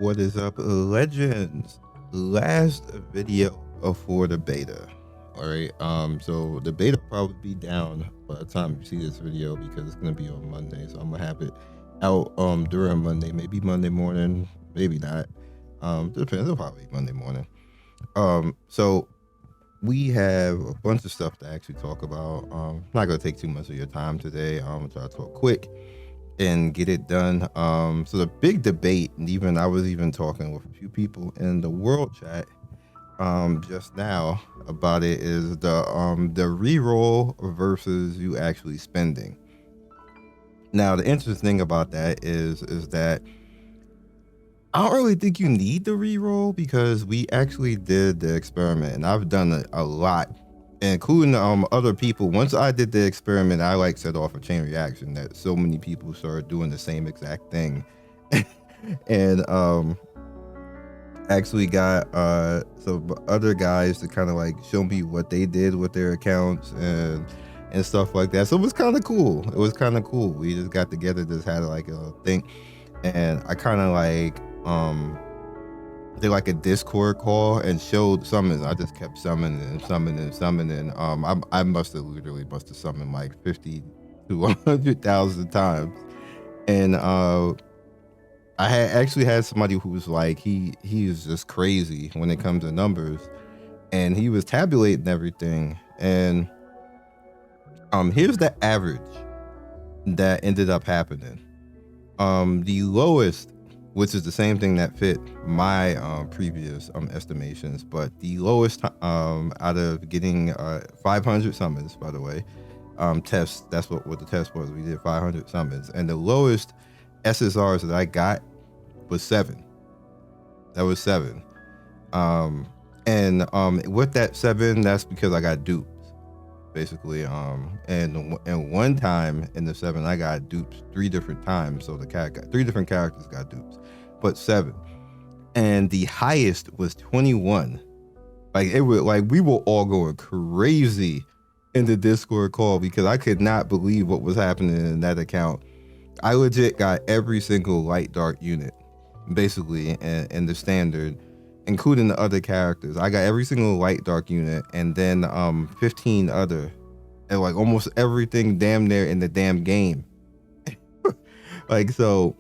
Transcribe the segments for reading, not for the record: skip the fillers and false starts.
What is up, legends? Last video before the beta. All right. So the beta will probably be down by the time you see this video because it's gonna be on Monday. So I'm gonna have it out during Monday, maybe Monday morning, maybe not. Depends. It'll probably be Monday morning. So we have a bunch of stuff to actually talk about. Not gonna take too much of your time today. I'm gonna try to talk quick and get it done. So the big debate, and even I was even talking with a few people in the world chat just now about it, is the reroll versus you actually spending. Now the interesting thing about that is that I don't really think you need the reroll because we actually did the experiment, and I've done it a lot, including other people. Once I did the experiment, I set off a chain reaction that so many people started doing the same exact thing, and actually got some other guys to kind of show me what they did with their accounts and stuff like that. So it was kind of cool. We just got together, just had a thing, and I kind of did a Discord call and showed summons. I just kept summoning. I must have summoned 50 to 100,000 times, and I had somebody who was he is just crazy when it comes to numbers, and he was tabulating everything, and here's the average that ended up happening. The lowest, which is the same thing that fit my previous estimations, but the lowest out of getting 500 summons, by the way, tests, that's what the test was. We did 500 summons, and the lowest SSRs that I got was 7. That was 7. And with that 7, that's because I got dupes, basically. And one time in the 7, I got dupes 3 different times. So the 3 different characters got dupes, but 7. And the highest was 21. It was we were all going crazy in the Discord call because I could not believe what was happening in that account. I legit got every single light dark unit, basically, in the standard, including the other characters. I got every single light dark unit, and then 15 other, and almost everything damn near in the damn game. So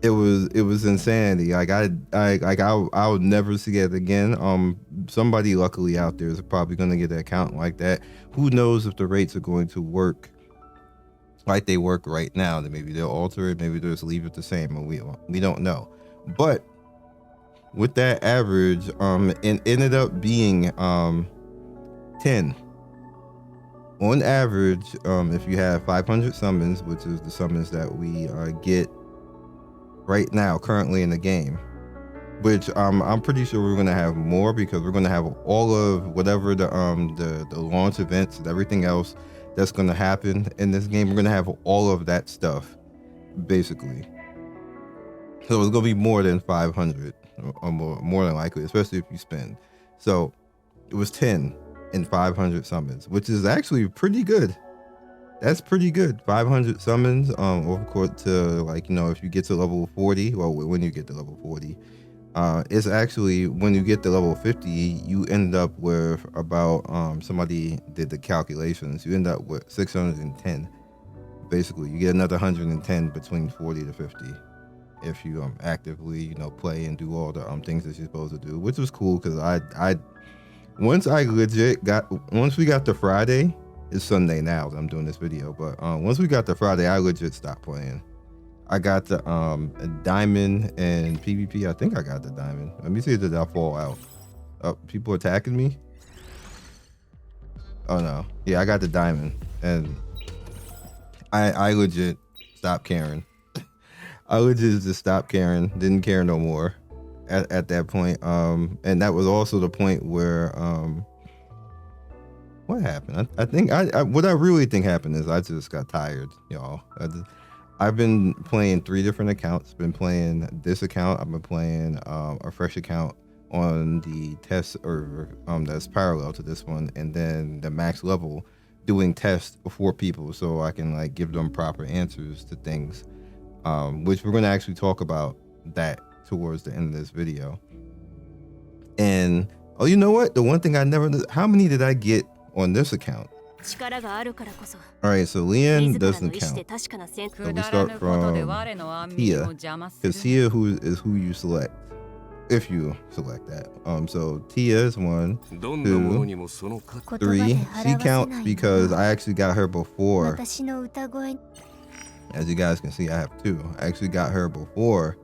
it was insanity. I'll never see it again. Somebody luckily out there is probably gonna get an account like that. Who knows if the rates are going to work like they work right now? Then maybe they'll alter it, maybe they'll just leave it the same, and we don't know. But with that average, it ended up being 10 on average. If you have 500 summons, which is the summons that we get right now currently in the game, which I'm pretty sure we're gonna have more because we're gonna have all of whatever the launch events and everything else that's gonna happen in this game. We're gonna have all of that stuff, basically. So it's gonna be more than 500, or more than likely, especially if you spend. So it was 10 and 500 summons, which is actually pretty good. That's pretty good. 500 summons over course to if you get to level 40, well, when you get to level 40, it's actually when you get to level 50, you end up with about somebody did the calculations, you end up with 610. Basically, you get another 110 between 40 to 50 if you actively play and do all the things that you're supposed to do, which was cool because once we got to Friday, it's Sunday now that I'm doing this video, but once we got to Friday, I legit stopped playing. I got the diamond and PvP. I think I got the diamond. Let me see, did I fall out? Oh, people attacking me? Oh no. Yeah, I got the diamond, and I legit stopped caring. I legit just stopped caring. Didn't care no more at that point. And that was also the point where what happened? I think what I really think happened is I just got tired, y'all. I've been playing 3 different accounts. Been playing this account. I've been playing a fresh account on the test, or that's parallel to this one, and then the max level doing tests for people so I can give them proper answers to things, which we're going to actually talk about that towards the end of this video. And oh, you know what? The one thing I never knew, how many did I get on this account? All right, so Leon doesn't count. So we start from Tia, because Tia is who you select, if you select that. So Tia is 1, 2, 3. She counts because I actually got her before. As you guys can see, I have 2. I actually got her before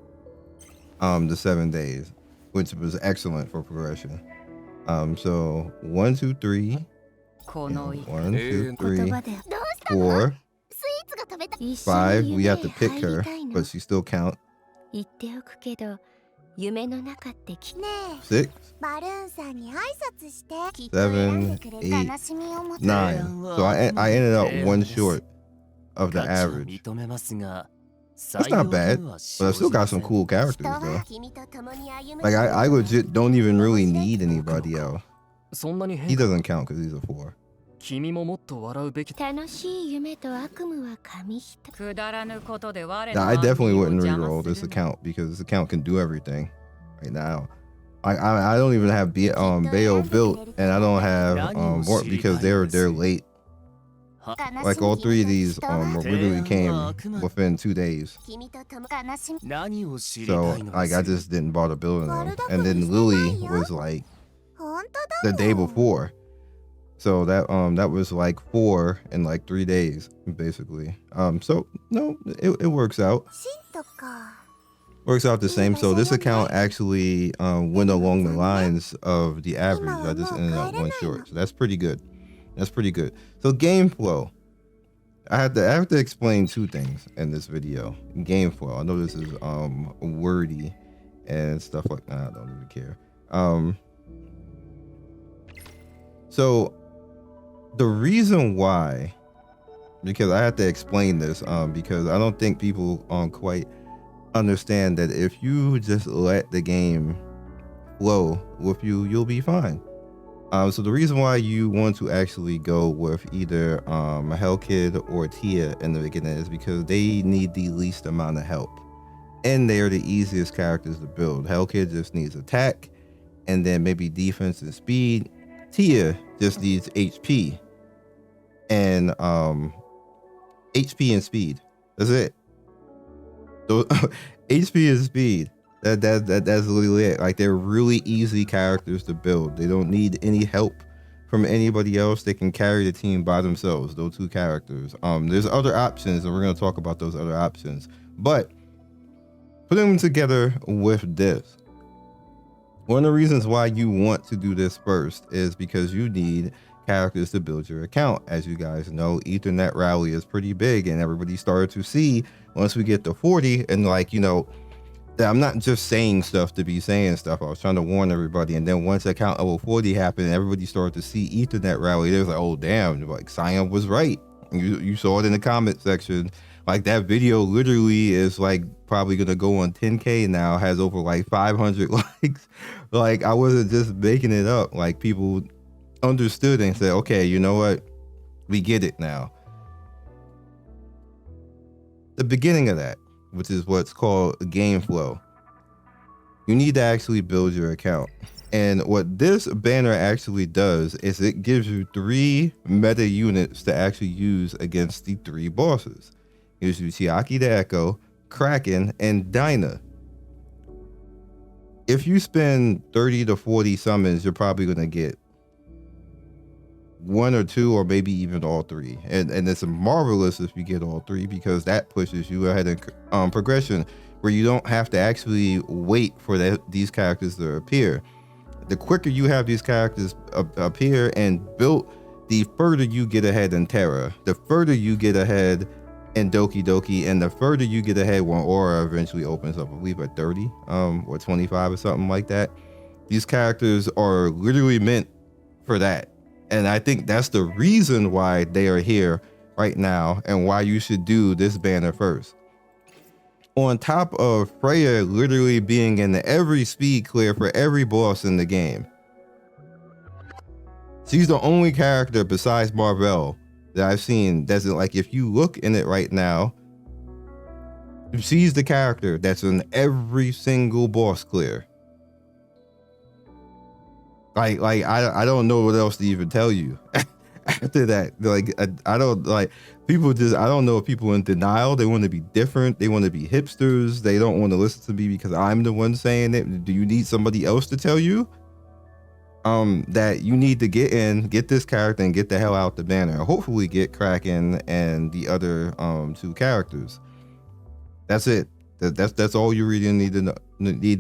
the 7 days, which was excellent for progression. So 1, 2, 3. 1, 2, 3, 4, 5. We have to pick her, but she still count. 6, 7, 8, 9. So I ended up 1 short of the average. That's not bad, but I still got some cool characters though. Like I legit don't even really need anybody else. He doesn't count because he's a 4. Nah, I definitely wouldn't reroll this account because this account can do everything right now. I don't even have Bayo built, and I don't have Warp because they're late. Like all 3 of these literally came within 2 days. So like I just didn't bother building them. And then Lily was like the day before. So that was like 4 in like 3 days basically. So no, it works out. Works out the same. So this account actually went along the lines of the average. I just ended up 1 short. So that's pretty good. That's pretty good. So game flow. I have to explain 2 things in this video. Game flow. I know this is wordy and stuff like that. I don't even care. So the reason why, because I have to explain this, because I don't think people quite understand that if you just let the game flow with you, you'll be fine. So the reason why you want to actually go with either a Hellkid or Tia in the beginning is because they need the least amount of help, and they are the easiest characters to build. Hellkid just needs attack, and then maybe defense and speed. Tia just needs HP, and HP and speed. That's it. So HP and speed. That's literally it. Like they're really easy characters to build. They don't need any help from anybody else. They can carry the team by themselves. Those 2 characters. There's other options, and we're gonna talk about those other options. But putting them together with this, one of the reasons why you want to do this first is because you need characters to build your account. As you guys know, Ethernet rally is pretty big, and everybody started to see once we get to 40, and like, you know, I'm not just saying stuff to be saying stuff. I was trying to warn everybody, and then once account level 40 happened, everybody started to see Ethernet rally. They was like, oh damn, like Scion was right. You saw it in the comment section. Like that video literally is like probably gonna go on 10K now, has over like 500 likes. Like I wasn't just making it up. Like people understood and said, okay, you know what, we get it now. The beginning of that, which is what's called game flow, you need to actually build your account. And what this banner actually does is it gives you 3 meta units to actually use against the 3 bosses. It gives you Chiaki the Echo, Kraken, and Dinah. If you spend 30 to 40 summons, you're probably going to get 1 or 2 or maybe even all 3, and it's marvelous if you get all 3, because that pushes you ahead in progression, where you don't have to actually wait for these characters to appear. The quicker you have these characters appear and built, the further you get ahead in Terra, the further you get ahead in Doki Doki, and the further you get ahead when Aura eventually opens up, I believe at 30 or 25 or something like that. These characters are literally meant for that. And I think that's the reason why they are here right now and why you should do this banner first. On top of Freya literally being in every speed clear for every boss in the game. She's the only character besides Marvel that I've seen that's like, if you look in it right now, She's the character that's in every single boss clear. Like I don't know what else to even tell you. After that, like I don't like people just I don't know if people in denial. They want to be different. They want to be hipsters. They don't want to listen to me because I'm the one saying it. Do you need somebody else to tell you that you need to get this character and get the hell out the banner? Hopefully get Kraken and the other two characters. That's it. That's all you really need to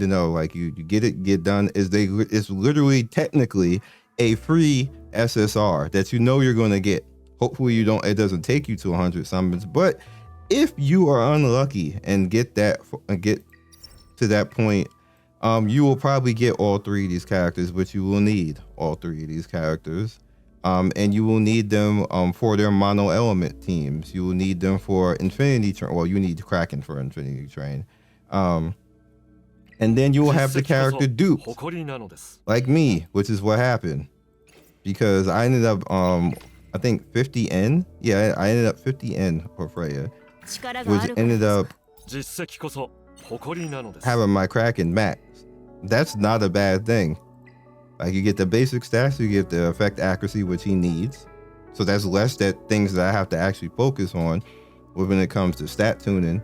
know. Like you get done. It's literally technically a free SSR that you know you're going to get. Hopefully it doesn't take you to 100 summons, but if you are unlucky and get to that point, you will probably get all three of these characters, but you will need all three of these characters. And you will need them for their mono element teams. You will need them for Infinity Train. Well, you need Kraken for Infinity Train. And then you will have the character duped, like me, which is what happened. Because I ended up, I think 50N. Yeah, I ended up 50N for Freya, which ended up having my Kraken max. That's not a bad thing. Like you get the basic stats, you get the effect accuracy, which he needs. So that's less things that I have to actually focus on when it comes to stat tuning.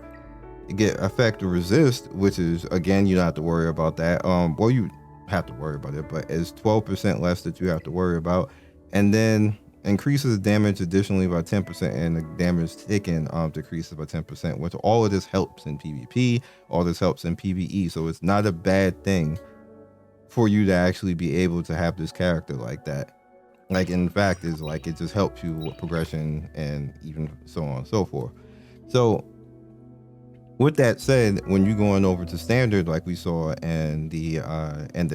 You get effect resist, which is, again, you don't have to worry about that. Well, you have to worry about it, but it's 12% less that you have to worry about. And then increases damage additionally by 10%, and the damage taken decreases by 10%, which all of this helps in PvP, all this helps in PvE. So it's not a bad thing for you to actually be able to have this character like that. Like, in fact, is like it just helps you with progression and even so on and so forth. So with that said, when you're going over to standard, like we saw and the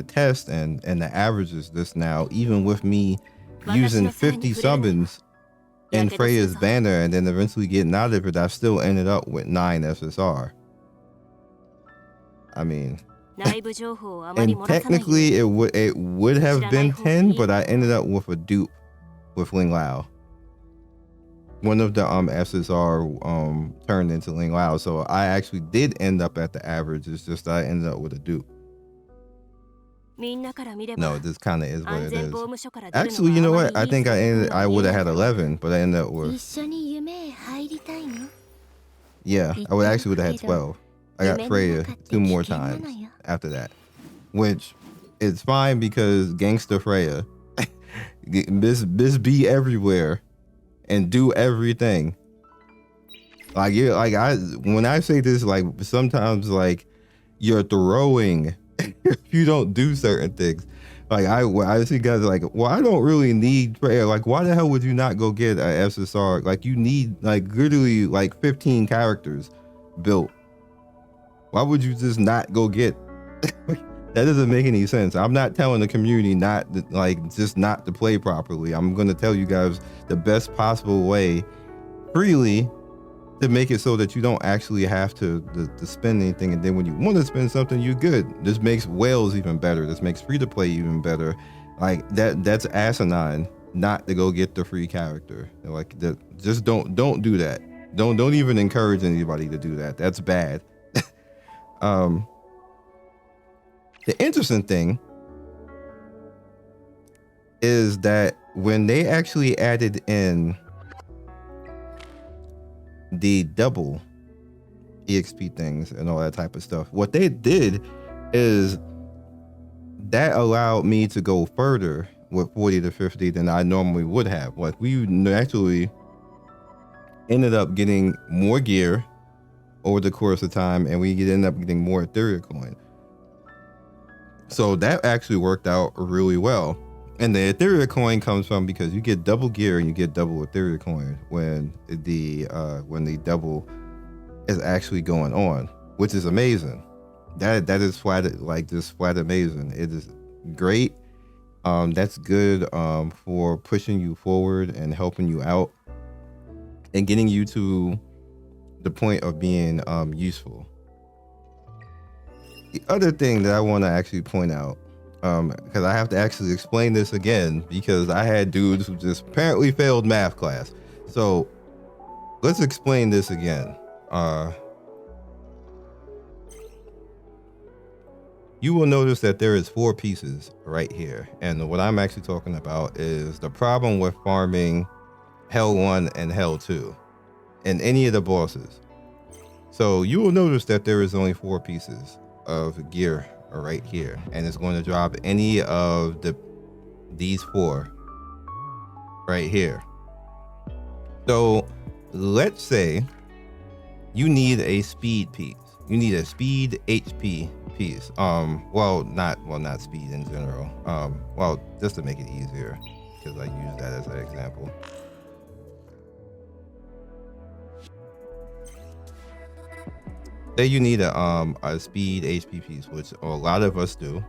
test and the averages this now, even with me using 50 summons in Freya's banner and then eventually getting out of it, I still ended up with 9 SSR. I mean, and technically it would have been 10, but I ended up with a dupe with Ling Lao. One of the SSR turned into Ling Lao, so I actually did end up at the average. It's just I ended up with a dupe. No, this kind of is what it is. Actually, you know what? I think I would have had 11, but I ended up with, yeah, I would have had 12. I got Freya 2 more times after that, which is fine because Gangsta Freya, Miss be everywhere and do everything. Like when I say this, like sometimes like you're throwing if you don't do certain things. Like I see guys like, well, I don't really need Freya. Like, why the hell would you not go get a SSR? Like you need like literally like 15 characters built. Why would you just not go get? That doesn't make any sense. I'm not telling the community not to play properly. I'm going to tell you guys the best possible way freely to make it so that you don't actually have to spend anything. And then when you want to spend something, you're good. This makes whales even better. This makes free to play even better. Like that's asinine not to go get the free character. Like that, just don't do that. Don't even encourage anybody to do that. That's bad. The interesting thing is that when they actually added in the double EXP things and all that type of stuff, what they did is that allowed me to go further with 40 to 50 than I normally would have. Like we naturally ended up getting more gear over the course of time, and we ended up getting more Etheria coin. So that actually worked out really well. And the Etheria coin comes from because you get double gear and you get double Etheria coin when the double is actually going on, which is amazing. That is flat amazing. It is great. That's good for pushing you forward and helping you out and getting you to the point of being useful. The other thing that I want to actually point out, because I have to actually explain this again, because I had dudes who just apparently failed math class. So let's explain this again. you will notice that there is 4 pieces right here. And what I'm actually talking about is the problem with farming Hell 1 and Hell 2 and any of the bosses. So you will notice that there is only 4 pieces of gear right here, and it's going to drop any of these 4 right here. So let's say you need a speed piece. You need a speed HP piece. Well, not speed in general. Well, just to make it easier, because I use that as an example. Say you need a speed HP piece, which a lot of us do.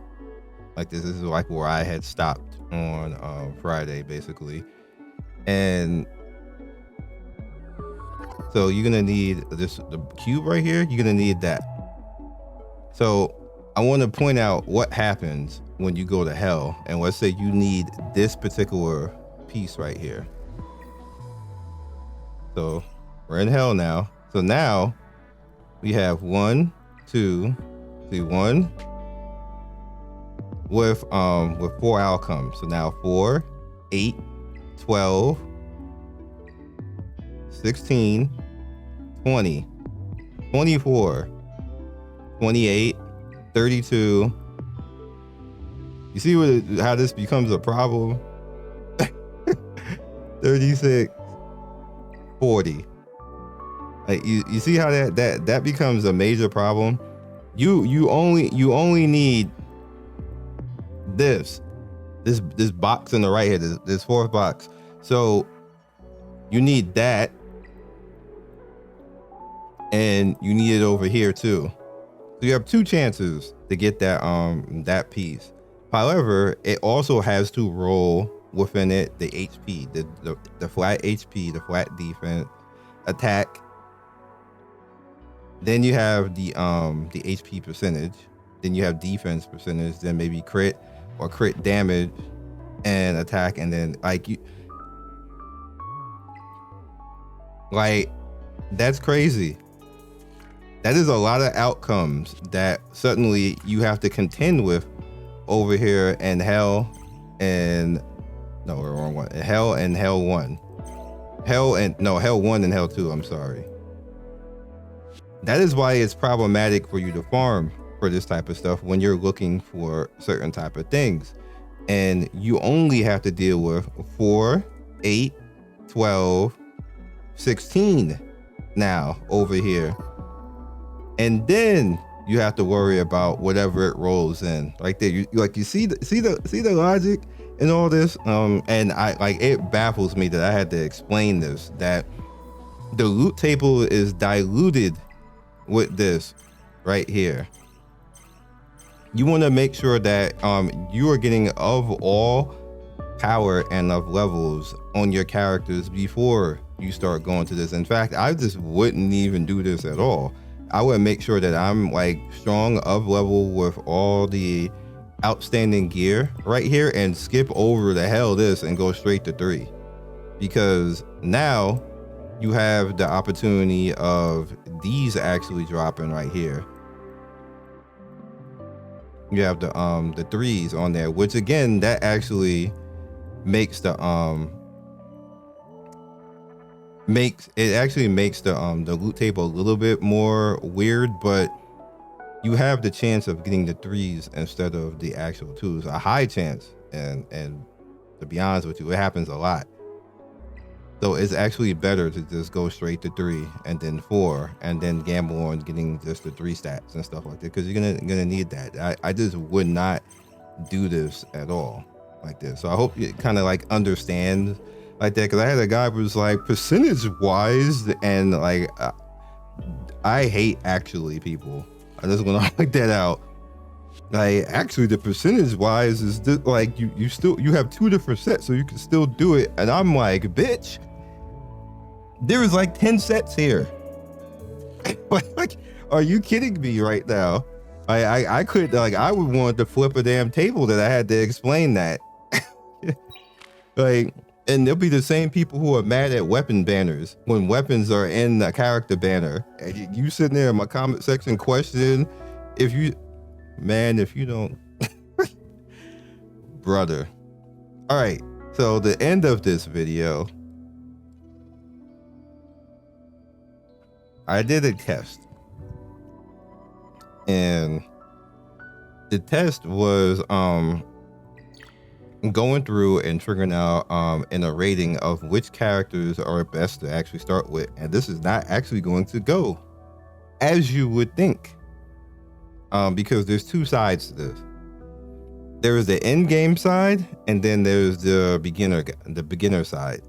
Like this is like where I had stopped on Friday, basically. And so you're gonna need the cube right here. You're gonna need that. So I want to point out what happens when you go to hell, and let's say you need this particular piece right here. So we're in hell now. So now we have 1, 2, 3, 1 with 4 outcomes. So now 4, 8, 12, 16, 20, 24, 28, 32. You see how this becomes a problem? 36, 40. Like you see how that becomes a major problem. You only need this box in the right here, this 4th box. So you need that, and you need it over here too. So you have 2 chances to get that piece. However, it also has to roll within it the HP, the flat HP, the flat defense, attack. Then you have the HP percentage. Then you have defense percentage. Then maybe crit or crit damage and attack. And then that's crazy. That is a lot of outcomes that suddenly you have to contend with over here in hell and no, we're wrong one. Hell and Hell 1. Hell 1 and Hell 2, I'm sorry. That is why it's problematic for you to farm for this type of stuff when you're looking for certain type of things. And you only have to deal with 4, 8, 12, 16 now over here. And then you have to worry about whatever it rolls in right there. You see the logic in all this. And it baffles me that I had to explain this, that the loot table is diluted with this right here. You want to make sure that you are getting of all power and of levels on your characters before you start going to this. In fact, I just wouldn't even do this at all. I would make sure that I'm strong of level with all the outstanding gear right here and skip over the hell this and go straight to 3, because now you have the opportunity of these actually dropping right here. You have the 3s on there, which again, that actually makes the the loot table a little bit more weird, but you have the chance of getting the 3s instead of the actual 2s, a high chance. And to be honest with you, it happens a lot. So it's actually better to just go straight to 3 and then 4 and then gamble on getting just the 3 stats and stuff like that, because you're gonna need that. I just would not do this at all like this. So I hope you kind of understand like that, because I had a guy who was percentage wise, and I hate actually people. I just want to point that out. Actually, the percentage wise is just, you have 2 different sets, so you can still do it. And I'm like, bitch, there is 10 sets here. Are you kidding me right now? I could I would want to flip a damn table that I had to explain that. And there'll be the same people who are mad at weapon banners when weapons are in a character banner. And you sitting there in my comment section questioning if you Man, if you don't, brother. All right. So the end of this video, I did a test, and the test was going through and figuring out in a rating of which characters are best to actually start with. And this is not actually going to go as you would think, because there's two sides to this. There is the end game side, and then there's the beginner side.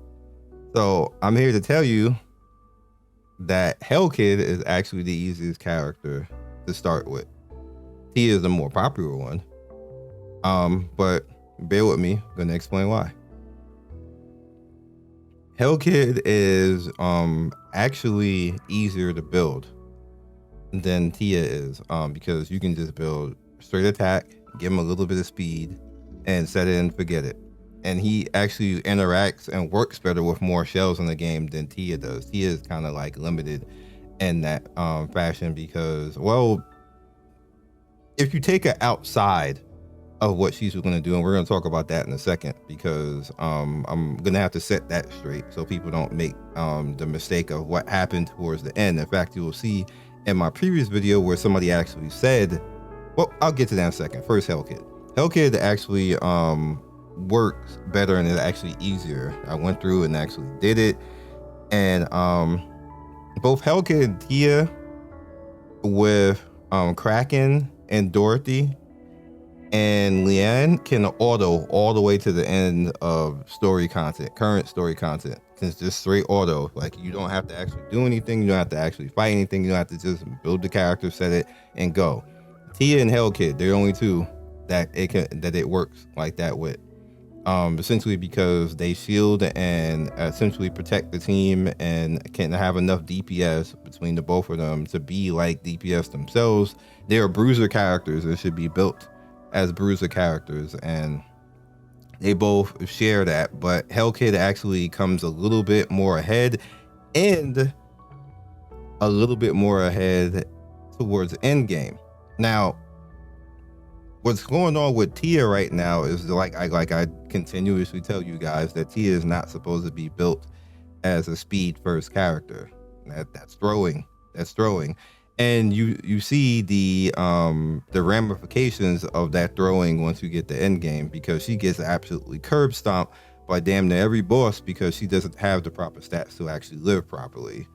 So I'm here to tell you that Hellkid is actually the easiest character to start with. He is the more popular one, but bear with me, I'm gonna explain why. Hellkid is actually easier to build than Tia is, because you can just build straight attack, give him a little bit of speed, and set it and forget it. And he actually interacts and works better with more shells in the game than Tia does. Tia is kind of like limited in that fashion because, well, if you take her outside of what she's going to do, and we're going to talk about that in a second, because I'm going to have to set that straight so people don't make the mistake of what happened towards the end. In fact, you will see in my previous video where somebody actually said, well, I'll get to that in a second. First, Hellkid. Hellkid actually works better and is actually easier. I went through and actually did it, and both Hellkid and Tia with Kraken and Dorothy and Leanne can auto all the way to the end of story content, current story content. It's just straight auto. Like, you don't have to actually do anything, you don't have to actually fight anything, you don't have to just build the character, set it, and go. Tia and Hellkid, they're only two that it works like that with. Essentially because they shield and essentially protect the team and can have enough DPS between the both of them to be like DPS themselves. They are bruiser characters and should be built as bruiser characters, and they both share that. But Hellkid actually comes a little bit more ahead, and a little bit more ahead towards end game. Now, what's going on with Tia right now is like I continuously tell you guys that Tia is not supposed to be built as a speed first character. That's throwing. And you see the ramifications of that throwing once you get to end game, because she gets absolutely curb stomped by damn near every boss because she doesn't have the proper stats to actually live properly.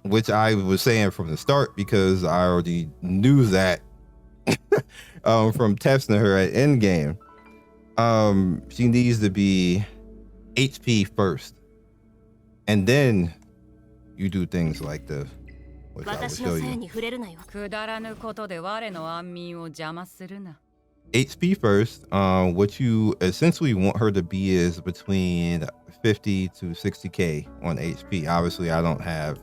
Which I was saying from the start because I already knew that from testing her at end game. She needs to be HP first, and then you do things like this, which I will show you. HP first. What you essentially want her to be is between 50 to 60k on HP. Obviously, I don't have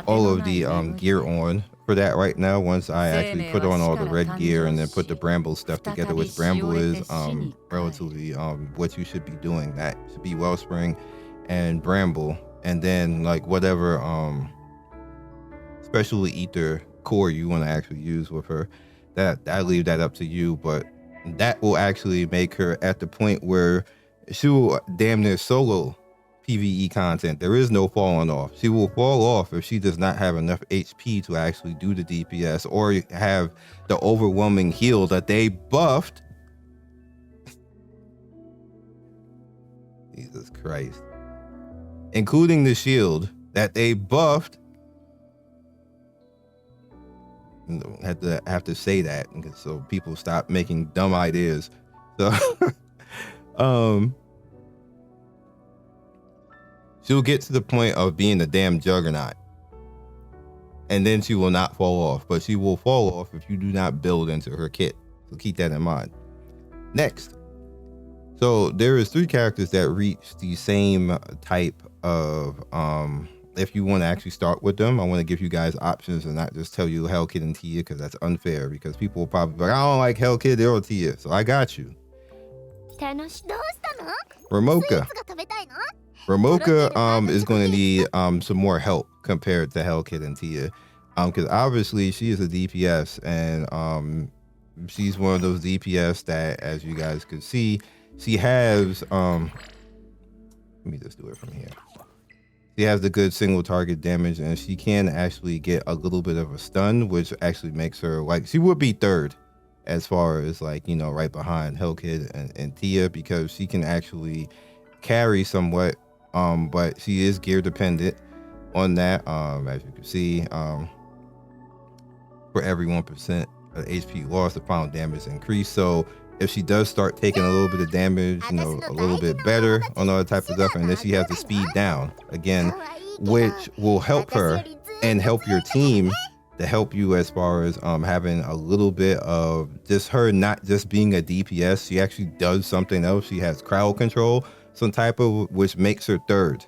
all of the gear on for that right now. Once I actually put on all the red gear and then put the Bramble stuff together, which Bramble is relatively what you should be doing. That should be Wellspring and Bramble, and then like whatever special ether core you want to actually use with her. That I leave that up to you, but that will actually make her at the point where she will damn near solo PvE content. There is no falling off. She will fall off if she does not have enough HP to actually do the DPS or have the overwhelming heal that they buffed. Jesus Christ. Including the shield that they buffed. Have to say that so people stop making dumb ideas. So she'll get to the point of being a damn juggernaut, and then she will not fall off, but she will fall off if you do not build into her kit. So keep that in mind. Next, so there is 3 characters that reach the same type of if you want to actually start with them. I want to give you guys options and not just tell you Hellkid and Tia, because that's unfair, because people will probably be like, I don't like Hellkid or Tia. So I got you. Ramoka. Ramoka is going to need some more help compared to Hellkid and Tia. Because obviously she is a DPS, and she's one of those DPS that, as you guys could see, she has let me just do it from here. She has the good single target damage, and she can actually get a little bit of a stun, which actually makes her like she would be third as far as like, you know, right behind Hellkid and Tia, because she can actually carry somewhat, but she is gear dependent on that. As you can see, for every 1% of HP loss, the final damage increase. So if she does start taking a little bit of damage, you know, a little bit better on all type of stuff, and then she has the speed down again, which will help her and help your team, to help you as far as having a little bit of just her not just being a DPS. She actually does something else. She has crowd control, some type of, which makes her third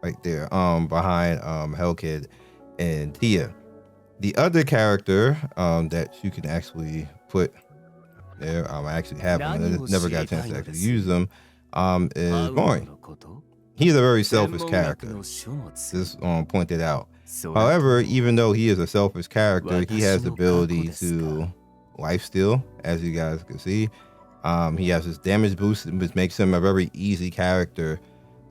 right there, behind Hellkid and Tia. The other character that you can actually put there, I actually have one. I never got a chance to actually use them. Is Boring. He's a very selfish character. Just point it out. However, even though he is a selfish character, he has the ability to lifesteal, as you guys can see. He has his damage boost, which makes him a very easy character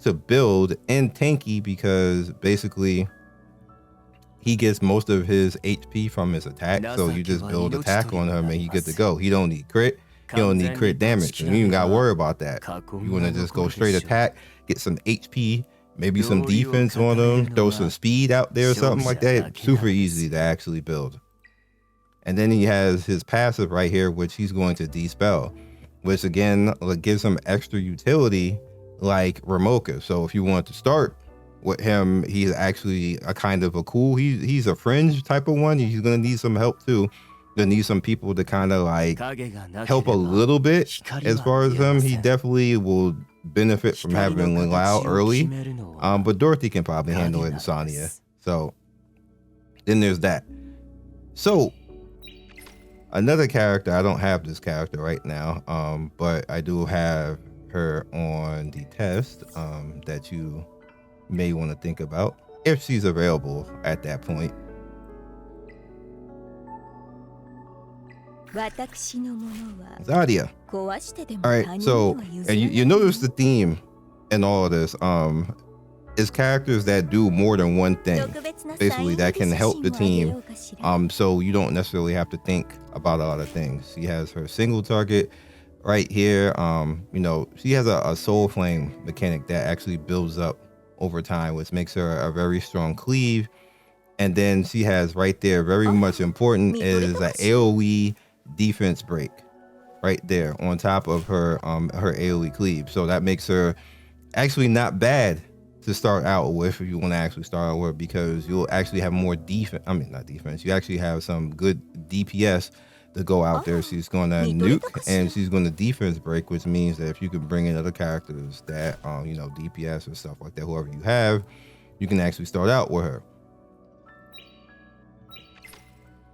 to build, and tanky, because basically he gets most of his HP from his attack. So you just build attack on him and he good to go. He don't need crit. He don't need crit damage. And you even got to worry about that. You want to just go straight attack, get some HP, maybe some defense on him, throw some speed out there or something like that. Super easy to actually build. And then he has his passive right here, which he's going to dispel, which again gives him extra utility like Ramoka. So if you want to start with him, he's actually a kind of a cool, he's a fringe type of one. He's gonna need some help too. Gonna need some people to kind of like help a little bit. As far as him, he definitely will benefit from having Ling Lao early, but Dorothy can probably handle it in Sonya. So then there's that. So another character, I don't have this character right now, but I do have her on the test that you may want to think about if she's available at that point. Zadia. All right, so and you notice the theme in all of this is characters that do more than one thing, basically, that can help the team, so you don't necessarily have to think about a lot of things. She has her single target right here. You know, she has a soul flame mechanic that actually builds up over time, which makes her a very strong cleave. And then she has right there, very much important, is an AoE defense break right there on top of her her AoE cleave. So that makes her actually not bad to start out with, if you want to actually start out with, because you'll actually have more defense. I mean, not defense. You actually have some good DPS to go out there. She's going to nuke and she's going to defense break, which means that if you can bring in other characters that you know, DPS and stuff like that, whoever you have, you can actually start out with her.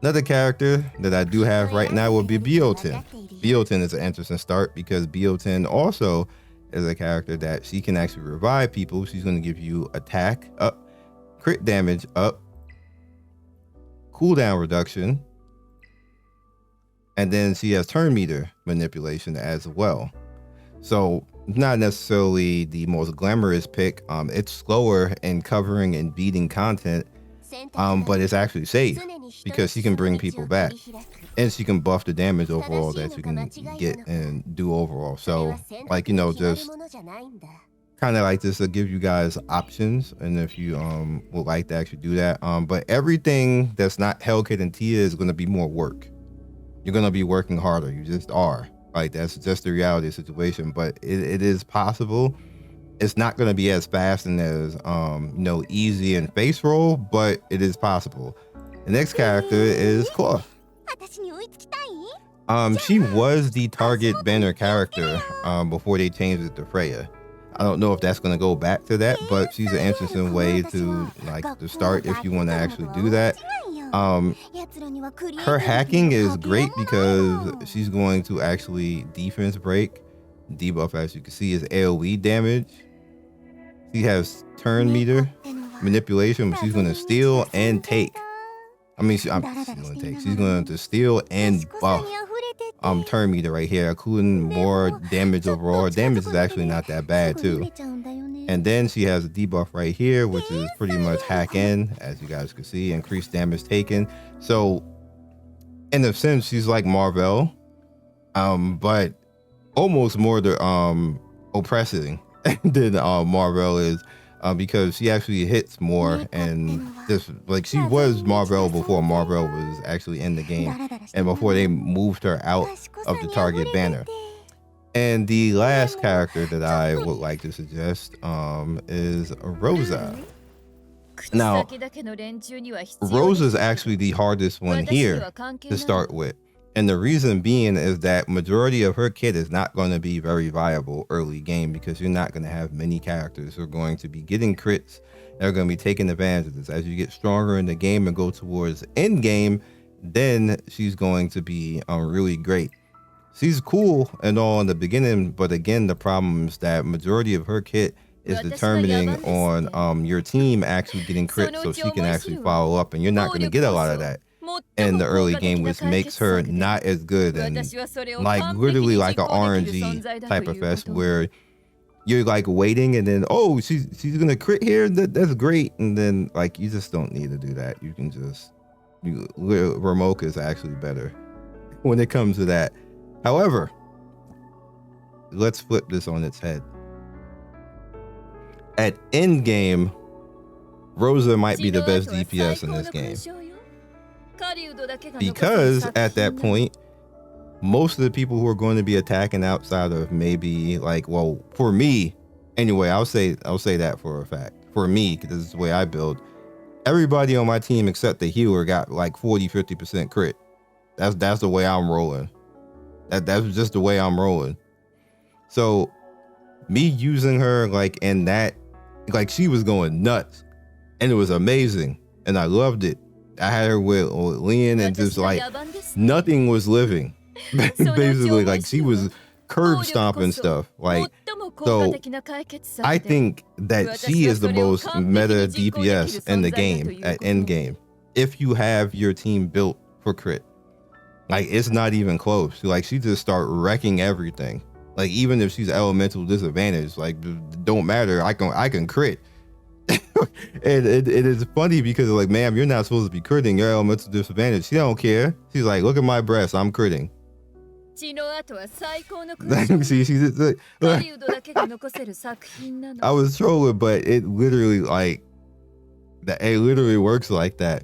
Another character that I do have right now would be Biotin. Biotin is an interesting start because Biotin also is a character that she can actually revive people. She's going to give you attack up, crit damage up, cooldown reduction, and then she has turn meter manipulation as well. So not necessarily the most glamorous pick. It's slower in covering and beating content, but it's actually safe because she can bring people back and she can buff the damage overall that you can get and do overall. So like, you know, just kind of like this to give you guys options, and if you would like to actually do that, but everything that's not Hellkid and Tia is going to be more work. You're going to be working harder. You just are. Like, that's just the reality of the situation, but it is possible. It's not going to be as fast and as you know, easy and face roll, but it is possible. The next character is Claw. She was the target banner character before they changed it to Freya. I don't know if that's going to go back to that, but she's an interesting way to like to start if you want to actually do that. Her hacking is great because she's going to actually defense break. Debuff, as you can see, is AoE damage. She has turn meter manipulation, but she's going to steal and take. I mean, she's going to take. She's going to steal and buff turn meter right here, including more damage overall. Damage is actually not that bad too. And then she has a debuff right here, which is pretty much hack in, as you guys can see, increased damage taken. So in a sense, she's like Marvel, but almost more the oppressing than Marvel is, because she actually hits more, and just like she was Marvel before Marvel was actually in the game and before they moved her out of the target banner. And the last character that I would like to suggest is Rosa. Now, Rosa is actually the hardest one here to start with. And the reason being is that majority of her kit is not going to be very viable early game, because you're not going to have many characters who are going to be getting crits. They're going to be taking advantage of this. As you get stronger in the game and go towards end game, then she's going to be really great. She's cool and all in the beginning, but again, the problem is that majority of her kit is determining on your team actually getting crits, so she can actually follow up, and you're not going to get a lot of that in the early game, which makes her not as good, and like literally like an RNG type of fest where you're like waiting and then, oh, she's gonna crit here, that's great, and then like you just don't need to do that. You can just Ramoka is actually better when it comes to that. However, let's flip this on its head. At end game, Rosa might be the best DPS in this game, because at that point, most of the people who are going to be attacking outside of maybe like, well, for me anyway, I'll say that for a fact. For me, because this is the way I build, everybody on my team except the healer got like 40-50% crit. That's the way I'm rolling. That's just the way I'm rolling. So me using her like in that, like she was going nuts and it was amazing and I loved it. I had her with Leon and just like nothing was living. Basically, like she was curb stomping stuff. Like, so I think that she is the most meta DPS in the game at end game. If you have your team built for crit, like it's not even close. Like she just start wrecking everything. Like even if she's elemental disadvantage, like don't matter. I can crit. And it is funny because like, ma'am, you're not supposed to be critting. You're elemental disadvantage. She don't care. She's like, look at my breast. I'm critting. I was trolling, but it literally like that. It literally works like that.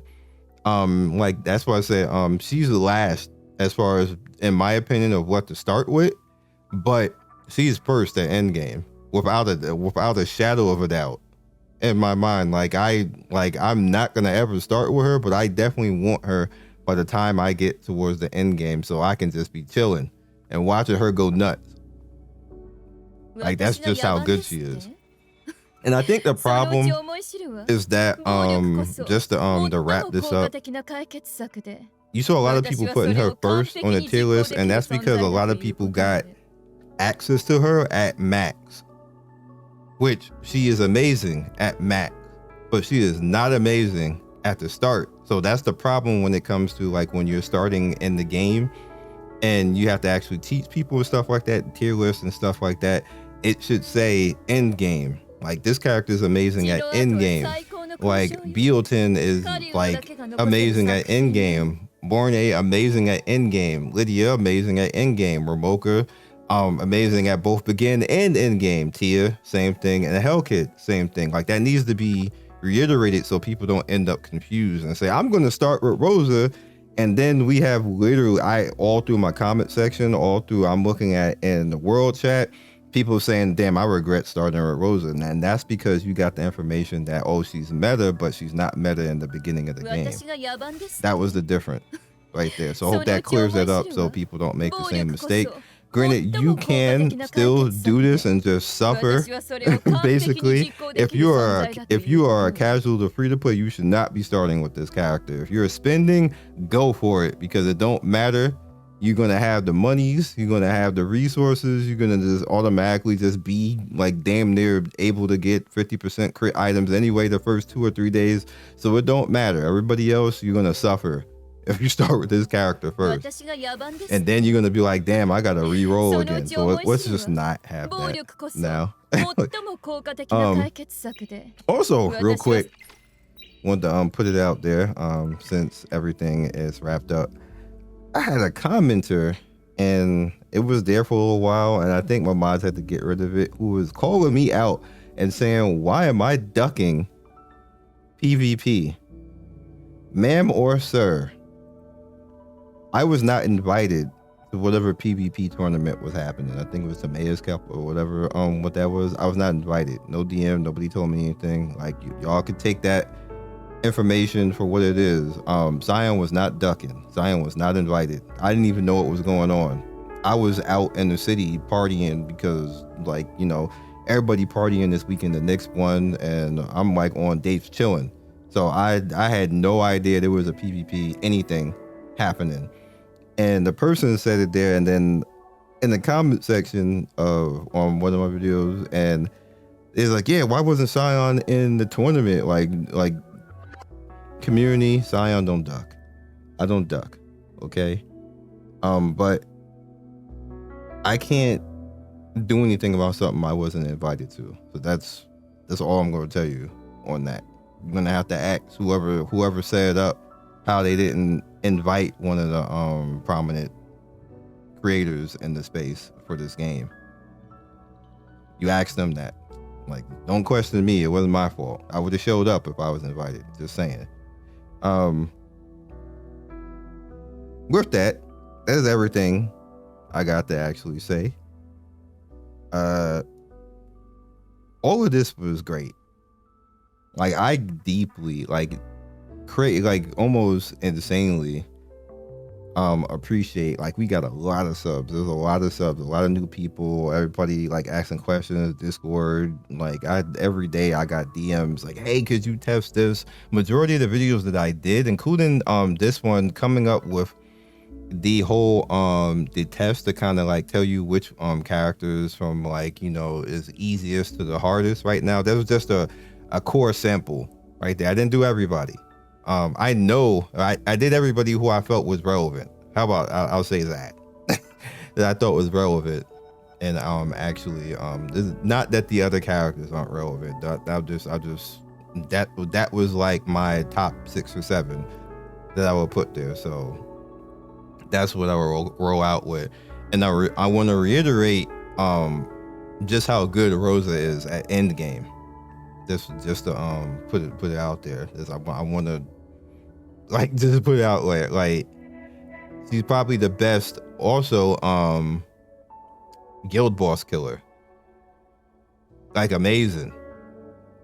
Like that's why I said she's the last as far as in my opinion of what to start with, but she's first at end game without a shadow of a doubt. In my mind, I'm not gonna ever start with her, but I definitely want her by the time I get towards the end game, so I can just be chilling and watching her go nuts. Like that's just how good she is. And I think the problem is that just to wrap this up, you saw a lot of people putting her first on the tier list, and that's because a lot of people got access to her at max. Which she is amazing at max, but she is not amazing at the start. So that's the problem when it comes to like when you're starting in the game and you have to actually teach people and stuff like that, tier lists and stuff like that. It should say end game. Like this character is amazing at end game. Like Bealton is like amazing at end game. Borne amazing at end game. Lydia amazing at end game. Ramoka amazing at both begin and end game. Tia, same thing, and Hellkit, same thing. Like that needs to be reiterated so people don't end up confused and say, I'm going to start with Rosa, and then we have literally, all through my comment section, I'm looking at in the world chat, people saying, damn, I regret starting with Rosa. And that's because you got the information that, oh, she's meta, but she's not meta in the beginning of the game. That was the difference right there. So I hope that clears that up so people don't make the same mistake. Granted, you can still do this and just suffer. Basically, if you are a casual to free to play, you should not be starting with this character. If you're spending, go for it, because it don't matter You're gonna have the monies, you're gonna have the resources, you're gonna just automatically just be like damn near able to get 50% crit items anyway the first 2 or 3 days. So it don't matter. Everybody else, you're gonna suffer if you start with this character first. And then you're gonna be like, damn, I gotta re-roll again. So let's just not have that now. Also, real quick, want to put it out there, since everything is wrapped up. I had a commenter, and it was there for a little while, and I think my mods had to get rid of it, who was calling me out and saying, why am I ducking PvP? Ma'am or sir, I was not invited to whatever PvP tournament was happening. I think it was the Mayor's Cup or whatever, what that was. I was not invited. No DM, nobody told me anything. Like, y'all could take that information for what it is. Scion was not ducking. Scion was not invited. I didn't even know what was going on. I was out in the city partying because, like, you know, everybody partying this weekend, the next one, and I'm like on dates chilling. So I had no idea there was a PvP anything happening. And the person said it there, and then in the comment section of on one of my videos, and it's like, yeah, why wasn't Scion in the tournament? Like community, Scion don't duck. I don't duck, okay? But I can't do anything about something I wasn't invited to. So that's all I'm going to tell you on that. You're gonna have to ask whoever set it up how they didn't invite one of the prominent creators in the space for this game. You ask them that. Like, don't question me. It wasn't my fault. I would have showed up if I was invited. Just saying. With that is everything I got to actually say. All of this was great. Like, I deeply, like almost insanely appreciate, like, we got a lot of subs. There's a lot of subs, a lot of new people, everybody like asking questions, Discord. Like, every day I got DMs like, hey, could you test this? Majority of the videos that I did, including this one, coming up with the whole the test to kind of like tell you which characters from, like, you know, is easiest to the hardest right now. That was just a core sample right there. I didn't do everybody. I know I did everybody who I felt was relevant. How about I'll say that that I thought was relevant, and actually not that the other characters aren't relevant. That was like my top 6 or 7 that I would put there. So that's what I will roll out with, and I want to reiterate just how good Rosa is at end game. Just to put it out there. I want to like just put it out like she's probably the best. Also, guild boss killer. Like, amazing.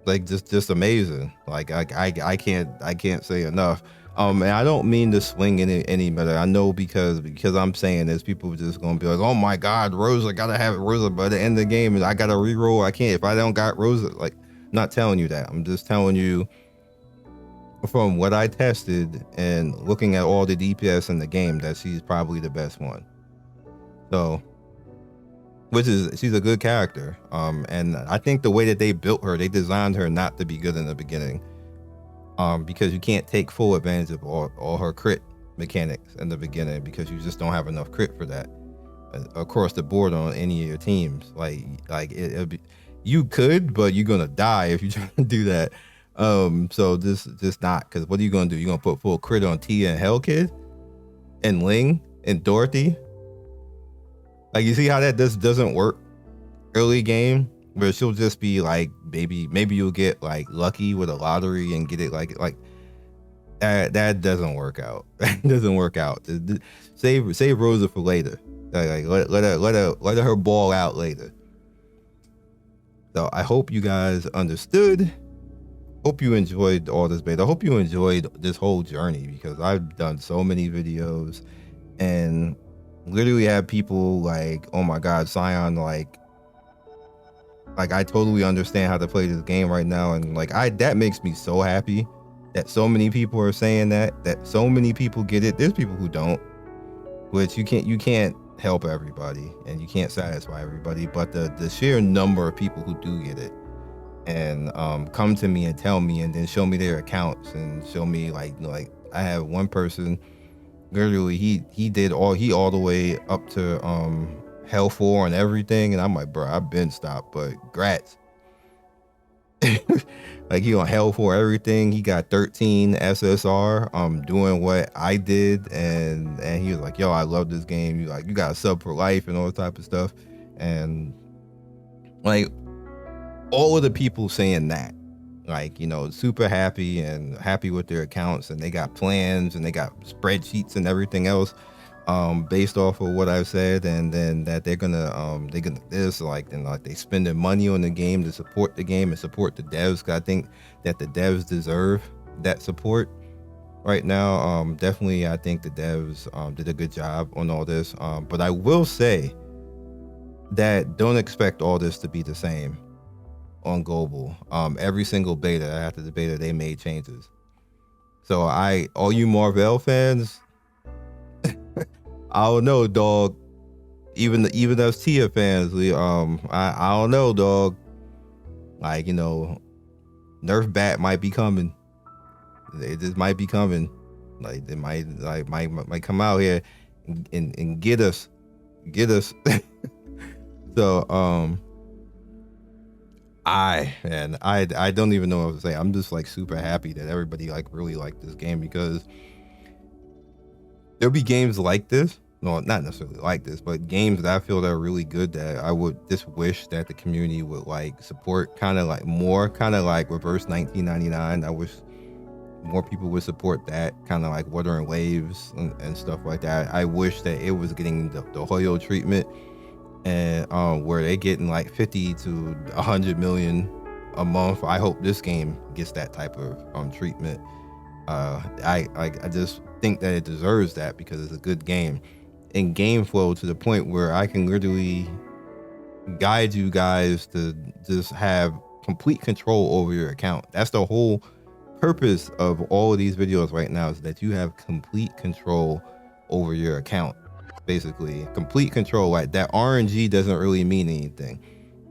Like, just amazing. Like, I can't say enough. And I don't mean to swing any better. I know because I'm saying this, people are just gonna be like, oh my god, Rosa, gotta have Rosa by the end of the game, and I gotta reroll. I can't if I don't got Rosa. Like, not telling you that. I'm just telling you from what I tested and looking at all the DPS in the game that she's probably the best one. So, she's a good character. And I think the way that they built her, they designed her not to be good in the beginning. Because you can't take full advantage of all her crit mechanics in the beginning, because you just don't have enough crit for that across the board on any of your teams. Like it'll be, you could, but you're gonna die if you try to do that. So just not, because what are you gonna do? You're gonna put full crit on Tia and Hellkid and Ling and Dorothy? Like, you see how that doesn't work early game, where she'll just be like, maybe you'll get like lucky with a lottery and get it like that doesn't work out. That doesn't work out. Save Rosa for later. Like let her ball out later. So I hope you guys understood. Hope you enjoyed all this beta. I hope you enjoyed this whole journey, because I've done so many videos and literally had people like, oh my god, Scion, like I totally understand how to play this game right now. And like, that makes me so happy that so many people are saying that so many people get it. There's people who don't, which you can't help everybody and you can't satisfy everybody, but the sheer number of people who do get it and come to me and tell me and then show me their accounts and show me like I have one person literally he did all the way up to hell 4 and everything, and I'm like, bro, I've been stopped, but grats. Like he on hell for everything. He got 13 SSR doing what I did, and he was like, yo, I love this game. You got a sub for life and all that type of stuff. And like all of the people saying that, like, you know, super happy and happy with their accounts, and they got plans and they got spreadsheets and everything else based off of what I've said, and then that they're gonna this like, and like they spending money on the game to support the game and support the devs, because I think that the devs deserve that support right now. Definitely I think the devs did a good job on all this, but I will say that don't expect all this to be the same on global. Every single beta, after the beta, they made changes. So all you Marvel fans, I don't know, dog. Even us Tia fans, I don't know, dog. Like, you know, Nerf Bat might be coming. It just might be coming. Like they might come out here and get us. So I don't even know what to say. I'm just like super happy that everybody like really liked this game, because there'll be games like this. No, not necessarily like this, but games that I feel that are really good that I would just wish that the community would like support kind of like more, kind of like Reverse 1999. I wish more people would support that, kind of like Wuthering Waves and stuff like that. I wish that it was getting the Hoyo treatment, and where they getting like 50 to 100 million a month. I hope this game gets that type of treatment. I just think that it deserves that because it's a good game and game flow to the point where I can literally guide you guys to just have complete control over your account. That's the whole purpose of all of these videos right now, is that you have complete control over your account. Basically complete control. Like that RNG doesn't really mean anything.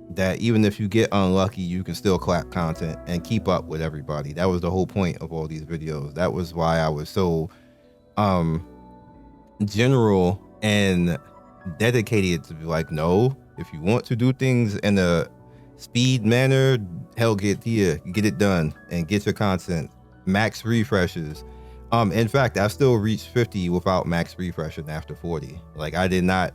That even if you get unlucky, you can still clap content and keep up with everybody. That was the whole point of all these videos. That was why I was so general and dedicated to be like, no, if you want to do things in a speed manner, hell, get here, get it done and get your content. Max refreshes. In fact, I still reached 50 without max refreshing after 40. Like I did not,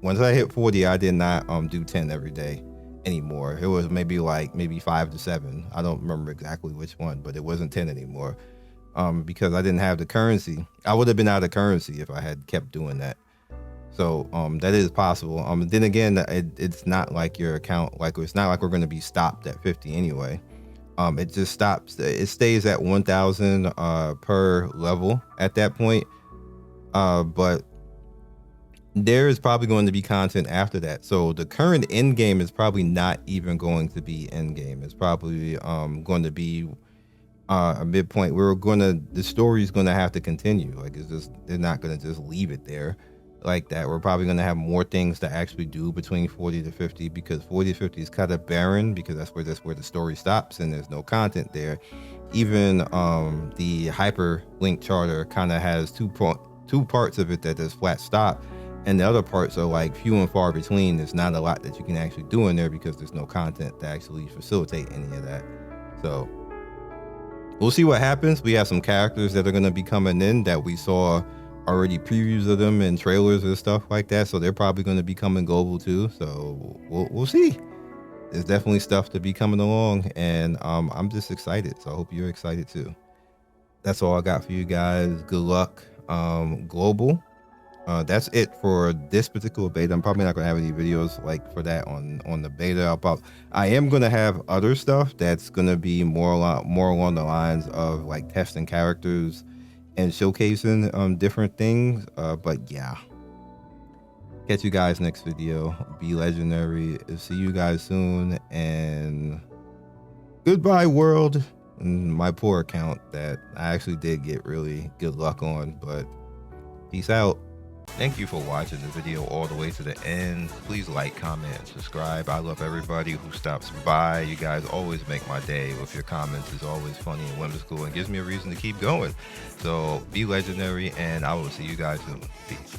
once I hit 40, I did not do 10 every day anymore. It was maybe 5 to 7. I don't remember exactly which one, but it wasn't 10 anymore. Because I didn't have the currency. I would have been out of currency if I had kept doing that. So that is possible. Then again, it's not like your account, like it's not like we're going to be stopped at 50 anyway. It just stops. It stays at 1,000 per level at that point. But there is probably going to be content after that. So the current end game is probably not even going to be end game. It's probably going to be a midpoint. The story is going to have to continue. Like it's just, they're not going to just leave it there like that. We're probably going to have more things to actually do between 40 to 50, because 40 to 50 is kind of barren, because that's where the story stops and there's no content there. Even the Hyperlink charter kind of has two parts of it that is flat stop, and the other parts are like few and far between. There's not a lot that you can actually do in there because there's no content to actually facilitate any of that. So we'll see what happens. We have some characters that are going to be coming in that we saw already previews of them and trailers and stuff like that, so they're probably going to be coming global too. So we'll see. There's definitely stuff to be coming along, and I'm just excited. So I hope you're excited too. That's all I got for you guys. Good luck global. That's it for this particular beta. I'm probably not gonna have any videos like for that on the beta. I am gonna have other stuff that's gonna be more along the lines of like testing characters and showcasing different things. But yeah, catch you guys next video. Be legendary. See you guys soon, and goodbye world. And my poor account that I actually did get really good luck on, but peace out. Thank you for watching the video all the way to the end. Please like, comment, and subscribe. I love everybody who stops by. You guys always make my day with your comments. It's always funny and whimsical and gives me a reason to keep going. So be legendary, and I will see you guys soon. Peace.